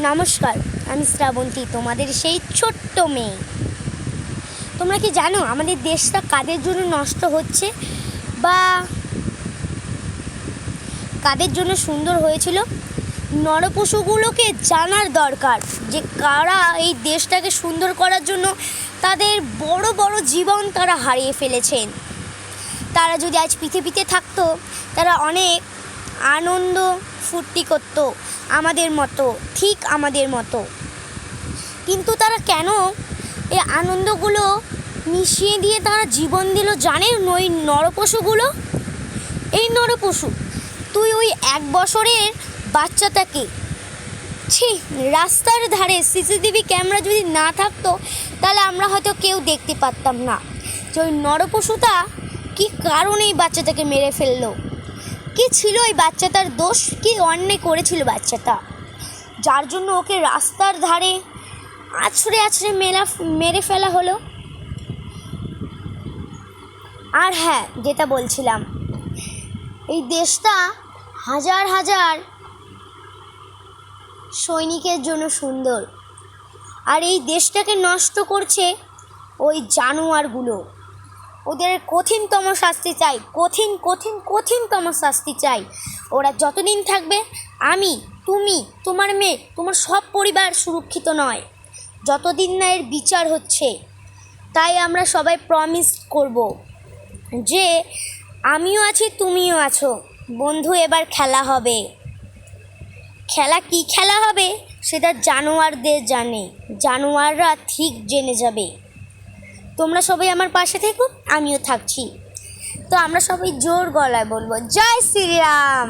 নমস্কার, আমি শ্রাবন্তী, তোমাদের সেই ছোট্ট মেয়ে। তোমরা কি জানো আমাদের দেশটা কাদের জন্য নষ্ট হচ্ছে বা কাদের জন্য সুন্দর হয়েছিল? নরপশুগুলোকে জানার দরকার যে কারা এই দেশটাকে সুন্দর করার জন্য তাদের বড় বড় জীবন তারা হারিয়ে ফেলেছেন। তারা যদি আজ পৃথিবীতে থাকতো, তারা অনেক আনন্দ ফুর্তি করতো আমাদের মতো, ঠিক আমাদের মতো। কিন্তু তারা কেন এই আনন্দগুলো মিশিয়ে দিয়ে তারা জীবন দিল জানেন? ওই নরপশুগুলো, এই নরপশু, তুই ওই 1 বছরের বাচ্চাটাকে রাস্তার ধারে সিসিটিভি ক্যামেরা যদি না থাকতো, তাহলে আমরা হয়তো কেউ দেখতে পারতাম না যে ওই নরপশুটা কী কারণে এই বাচ্চাটাকে মেরে ফেললো। কী ছিল ওই বাচ্চাটার দোষ? কী অন্যায় করেছিল বাচ্চাটা, যার জন্য ওকে রাস্তার ধারে আছড়ে আছড়ে মেরে ফেলা হলো? আর হ্যাঁ, যেটা বলছিলাম, এই দেশটা হাজার হাজার সৈনিকের জন্য সুন্দর, আর এই দেশটাকে নষ্ট করছে ওই জানোয়ারগুলো। ওদের কঠিনতম শাস্তি চাই, কঠিনতম শাস্তি চাই। ওরা যতদিন থাকবে, আমি, তুমি, তোমার মেয়ে, তোমার সব পরিবার সুরক্ষিত নয় যতদিন না এর বিচার হচ্ছে। তাই আমরা সবাই প্রমিস করব যে আমিও আছি, তুমিও আছো। বন্ধু, এবার খেলা হবে। খেলা কি খেলা হবে সেটা জানোয়ারদের জানে, জানোয়াররা ঠিক জেনে যাবে। তোমরা সবাই আমার পাশে থেকো, আমিও থাকছি। তো আমরা সবাই জোর গলায় বলবো, জয় শ্রীরাম।